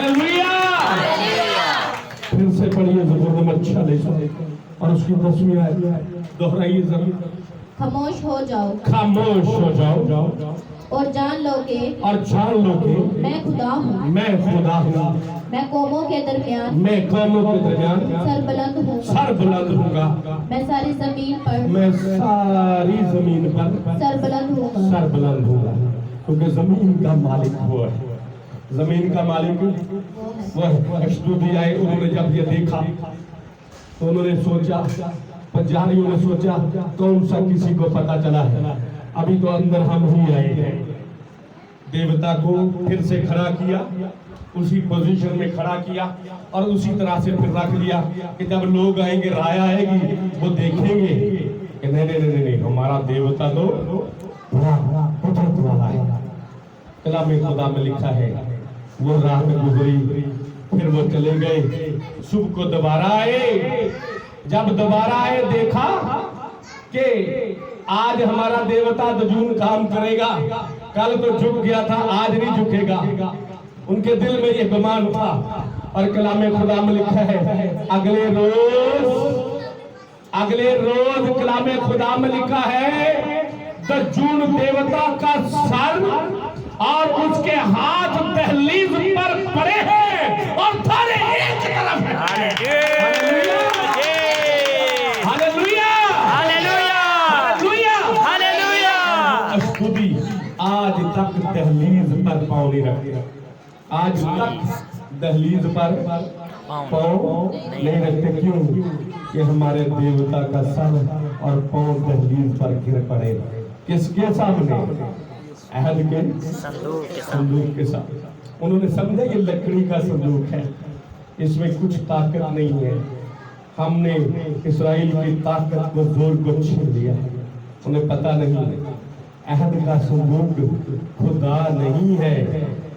Hallelujah. फिर से पढ़िए ज़बूर नंबर 46 और उसकी 10वीं आयत दोहराइए जरूर। खामोश हो जाओ खामोश हो जाओ और जान लो कि मैं खुदा हूँ। मैं कौमों के दरमियान सर बुलंद होगा। मैं सारी जमीन पर सर बुलंद होगा। क्योंकि जमीन का मालिक वो है। जमीन का मालिक वो है। अशदूदी आए, उन्होंने जब ये देखा तो उन्होंने सोचा, पंजाबियों ने सोचा कौन सा किसी को पता चला है, अभी तो अंदर हम ही आए हैं। देवता को फिर से खड़ा किया, उसी पोजीशन में खड़ा किया और उसी तरह से फिर रख लिया कि जब लोग आएंगे, राय आएगी, वो देखेंगे कि नहीं, हमारा देवता तो बड़ा कुदरत वाला है। कलाम खुदा में लिखा है वो रात गुजरी, फिर वो चले गए। सुबह को दोबारा आए, जब दोबारा आए देखा कि आज हमारा देवता दजून काम करेगा, कल तो झुक गया था, आज नहीं झुकेगा। उनके दिल में ये गुमान था और कलाम खुदा में लिखा है अगले रोज कलाम खुदा में लिखा है दजून देवता का सर और उसके हाथ दहलीज पर पड़े हैं और थारे एक तरफ है। Hallelujah, hallelujah, hallelujah. अस्तुति आज तक दहलीज पर पाँव नहीं रखते, आज तक दहलीज पर पाँव नहीं रखते। क्यों? कि हमारे देवता का सर और पाँव दहलीज पर गिर पड़े। किसके सामने? अहद के संदूक के साथ। उन्होंने समझा ये लकड़ी का संदूक है, इसमें कुछ ताकत नहीं है। हमने इस्राएल की ताकत को, जोर को छीन लिया है। उन्हें पता नहीं अहद का संदूक खुदा नहीं है,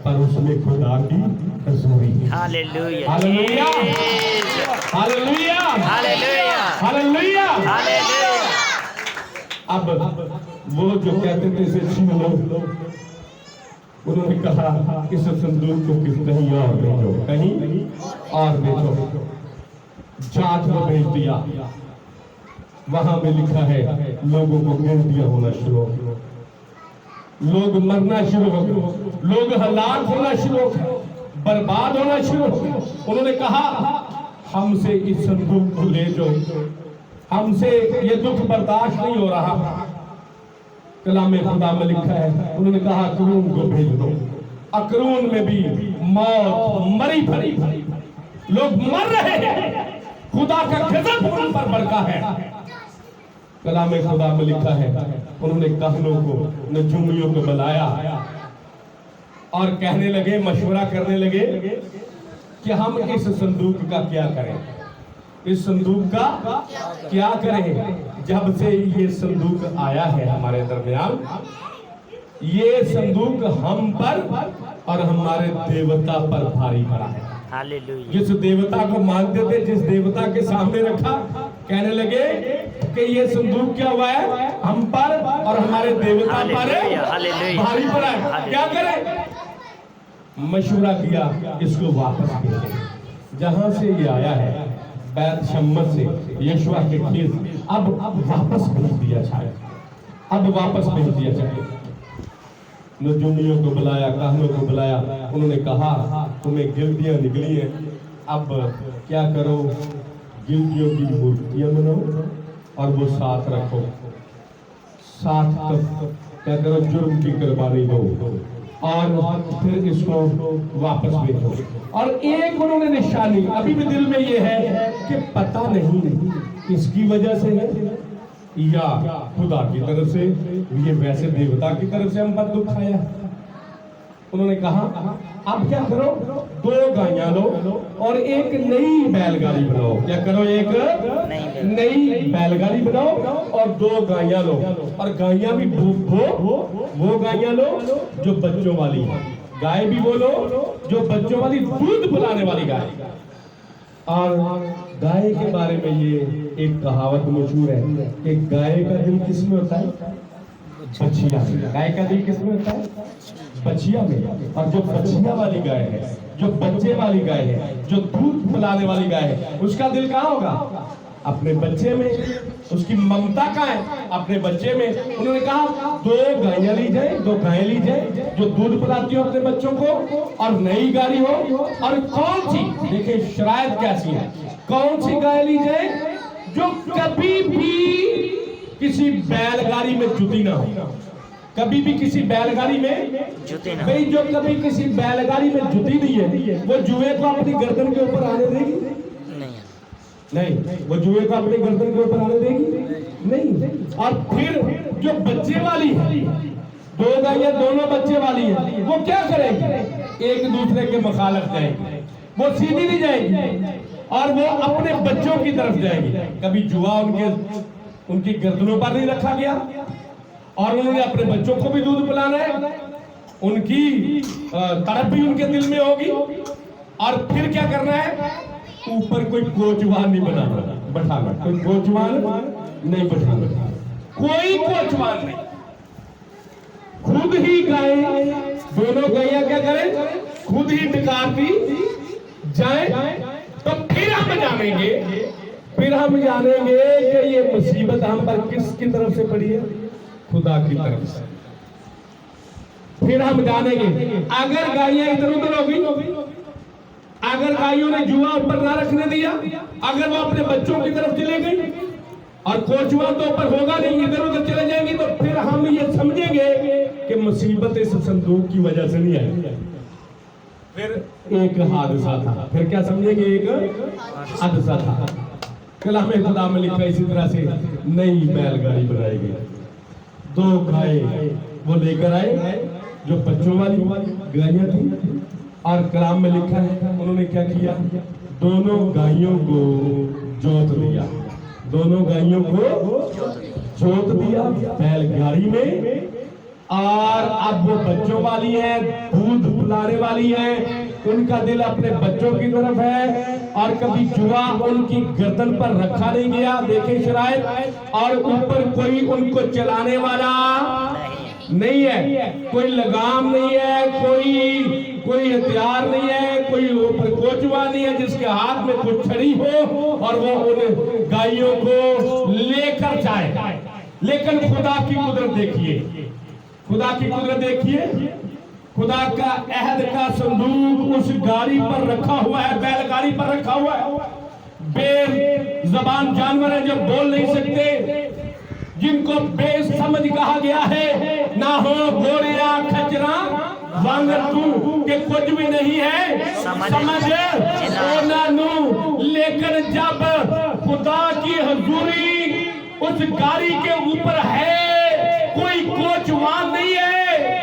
पर उसमें खुदा की हजूरी है। Hallelujah, hallelujah, hallelujah, hallelujah, hallelujah. अब वो जो कहते थे इसे छीन लो, उन्होंने कहा इस संदूक को कहीं और भेजो, कहीं और भेजो। जांच में भेज दिया, वहां में लिखा है लोगों को गिर दिया होना शुरू हो, लोग मरना शुरू हो, लोग हलाक होना शुरू हो, बर्बाद होना शुरू हो। उन्होंने कहा हमसे इस संदूक को ले जाओ, हमसे ये दुख बर्दाश्त नहीं हो रहा। कलाम खुदा में लिखा है उन्होंने कहा अकरून को भेज दो। अकरून में भी मौत मरी भरी, लोग मर रहे हैं, खुदा का गजब उन पर बरका है। कलाम खुदा में लिखा है उन्होंने कहनों को, नजूमियों को बुलाया और कहने लगे, मशवरा करने लगे कि हम इस संदूक का क्या करें, इस संदूक का क्या करें। जब से ये संदूक आया है हमारे दरमियान, ये संदूक हम पर और हमारे देवता पर भारी पड़ा है। हालेलुया। जिस देवता को मानते थे, जिस देवता के सामने रखा, कहने लगे कि ये संदूक क्या हुआ है, हम पर और हमारे देवता पर भारी पड़ा है, क्या करें। मशवरा किया इसको वापस भेजें, जहां से ये आया है बैत शम्मत से, यशवा के खेत, अब वापस भेज दिया जाए, अब वापस भेज दिया जाए। नजूमियों को बुलाया, कहनों को बुलाया, उन्होंने कहा तुम्हें गिलटियां निकली हैं, अब क्या करो, गिलटियों की मूर्तियां बनाओ और वो साथ रखो, साथ क्या करो, जुर्म की कुर्बानी दो और फिर इसको वापस भेजो। और एक उन्होंने निशानी, अभी भी दिल में ये है कि पता नहीं इसकी वजह से है या खुदा की तरफ से, ये वैसे देवता की तरफ से हम पर दुख आया। उन्होंने कहा अब क्या करो, 2 गायें लो और एक नई बैलगाड़ी बनाओ। क्या करो, एक नई बैलगाड़ी बनाओ और 2 गायें लो, और गायें भी वो गायें लो जो बच्चों वाली, गाय भी बोलो जो बच्चों वाली, दूध पिलाने वाली गाय। और गाय के बारे में ये एक कहावत मशहूर है कि गाय का दिल किसमें होता है, बछिया। गाय का दिल किसमें होता है, बछिया में, और जो बछिया वाली गाय है, जो बच्चे वाली गाय है, जो दूध पिलाने वाली गाय है, उसका दिल कहाँ होगा? अपने बच्चे में। उसकी ममता कहाँ है? अपने बच्चे में। उन्होंने कहा 2 गायें ली जाए, 2 गायें ली जाए जो दूध पिलाती हो अपने बच्चों को, और नई गाड़ी हो। और कौन सी, देखिए शरायत कैसी है, कौन सी गाय ली जाए जो कभी भी किसी बैलगाड़ी में जुटी ना हो, कभी भी किसी बैलगाड़ी में जुटी ना। भाई जो कभी किसी बैलगाड़ी में जुटी नहीं है, वो जुए को अपनी गर्दन के ऊपर आने देगी? नहीं, वो जुए को अपनी गर्दन के ऊपर आने देगी? नहीं। और फिर जो बच्चे वाली है, 2 गायें दोनों बच्चे वाली है, वो क्या करेंगे? एक दूसरे के मुखालिफ जाएंगे, वो सीधी नहीं जाएगी और वो अपने बच्चों की तरफ जाएंगे। कभी जुआ उनकी गर्दनों पर नहीं रखा गया, और उन्होंने अपने बच्चों को भी दूध पिलाना है, उनकी तड़प भी उनके दिल में होगी। और फिर क्या करना है? ऊपर कोई कोचवान नहीं बैठाना, कोई कोचवान नहीं बैठाना, कोई कोचवान नहीं, खुद ही गाय, दोनों गैया क्या करें? खुद ही निकारती जाए। तो फिर हम जानेंगे कि ये मुसीबत हम पर किसकी तरफ से पड़ी है? खुदा की तरफ से। फिर हम जानेंगे, अगर गायें इधर उधर होगी, अगर गायों ने जुआ ऊपर ना रखने दिया, अगर वो अपने बच्चों की तरफ चले गई और कोचुआ तो ऊपर होगा नहीं, इधर उधर चले जाएंगे, तो फिर हम ये समझेंगे कि मुसीबत इस संदूक की वजह से नहीं आई, फिर एक हादसा था। फिर क्या समझेंगे? एक हादसा था। कलामे खुदा में लिखा इसी तरह से नई बैलगाड़ी बनाई गई, 2 गायें वो लेकर आए जो बच्चों वाली गायें थी। और कलाम में लिखा है उन्होंने क्या किया? दोनों गायों को जोत दिया, दोनों गायों को जोत दिया बैलगाड़ी में। और अब वो बच्चों वाली है, दूध पिलाने वाली है, उनका दिल अपने बच्चों की तरफ है, और कभी जुआ उनकी गर्दन पर रखा नहीं गया। देखे शरायत, और ऊपर कोई उनको चलाने वाला नहीं है, कोई लगाम नहीं है, कोई हथियार नहीं है, कोई ऊपर कोचवा नहीं है जिसके हाथ में कुछ छड़ी हो और वो उन गायों को लेकर जाए। लेकिन खुदा की कुदरत देखिए, खुदा की कुदरत देखिए, खुदा का अहद का संदूक उस गाड़ी पर रखा हुआ है, बैलगाड़ी पर रखा हुआ है। बेज़बान जानवर है जो बोल नहीं सकते, जिनको बेसमझ कहा गया है, ना हो घोड़िया खचरा वांगर तू के कुछ भी नहीं है समझ लेकिन जब खुदा की हजूरी उस गाड़ी के ऊपर है, कोई कोचवान नहीं है,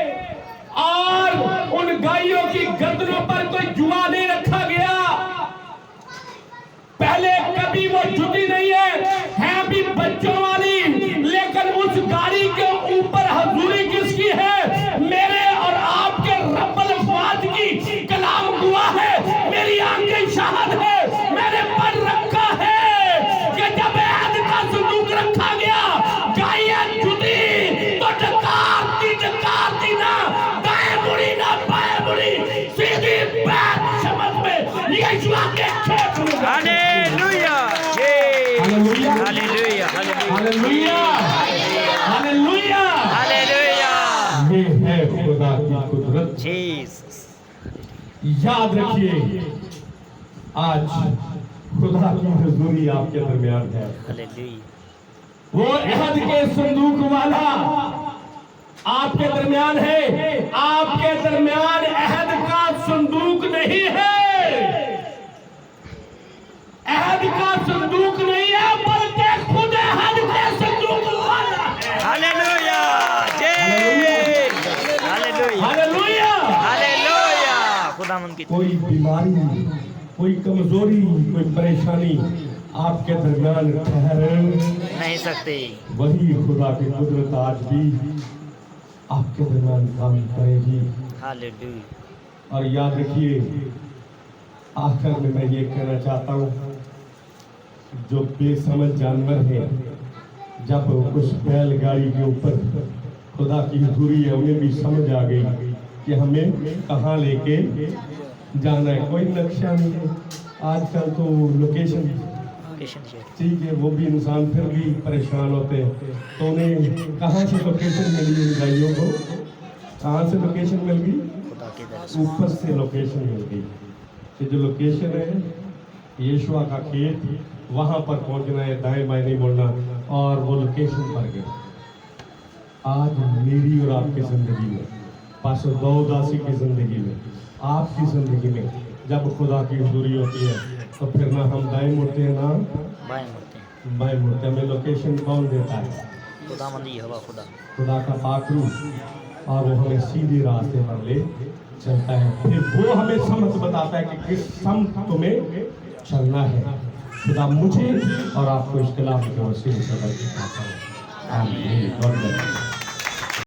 और उन गायों की गर्दनों पर कोई जुआ नहीं रखा गया, पहले कभी वो जुटी नहीं है भी बच्चों वाली, लेकिन उस गाड़ी के ऊपर हजूरी किसकी है? मेरे और आपके रब्बुल अज़्वाज की। कलाम हुआ है, मेरी आंखें शाहद है, मैंने पढ़ रखा है कि जब अहद का संदूक रखा गया, गायें जुटी तो डकारती ना दाएं मुड़ी ना बाएं मुड़ी, सीधी बैठ समझ में यीशु के खेत में। Hallelujah hallelujah hallelujah hallelujah hallelujah hallelujah. ये है खुदा की कुदरत। जीसस, याद रखिए, आज खुदा की हुजूरी आपके दरमियान है। हालेलुया। वो अहद के संदूक वाला आपके दरमियान है। आपके दरमियान अहद का संदूक नहीं है, अहद का संदूक नहीं है, बल्कि खुद अहद के संदूक वाला है। Hallelujah hallelujah hallelujah hallelujah. खुदावंद की कोई बीमारी, कोई कमजोरी, कोई परेशानी आपके दरमियान ठहर नहीं सकते। वही खुदा की कुदरत आज भी आपके दरमियान काम करेगी। हालेलुया। और याद रखिए, आखिर में मैं ये कहना चाहता हूँ, जो बेसमझ जानवर है, जब उस बैलगाड़ी के ऊपर खुदा की हुजूरी है, उन्हें भी समझ आ गई कि हमें कहाँ लेके जाना है। कोई नक्शा नहीं है आजकल तो, लोकेशन लोकेशन शेयर ठीक है, वो भी इंसान फिर भी परेशान होते हैं। तो उन्हें कहाँ से लोकेशन मिली इन गाइयों को? कहाँ से लोकेशन मिल गई? खुदा के दर ऊपर से लोकेशन मिल गई कि जो लोकेशन है यीशुआ का खेत, वहाँ पर पहुँचना है, दाएं बाएं नहीं बोलना, और वो लोकेशन पर गए। आज मेरी और आपकी ज़िंदगी में, पास्टर दाऊदासी की ज़िंदगी में, आपकी ज़िंदगी में जब खुदा की हज़ूरी होती है तो फिर ना हम दाएं मुड़ते हैं ना बाएं मुड़ते हैं। बाएं मुड़ते हैं। हमें लोकेशन कौन देता है? खुदावंद यहोवा खुदा। खुदा का पाक रूह, और वो हमें सीधे रास्ते पर ले चलता है। फिर वो हमें समझ बताता है कि किस समत तुम्हें चलना है। खुदा मुझे और आपको इस कलाम के वसीले से बरकत देता है। आमीन। God bless.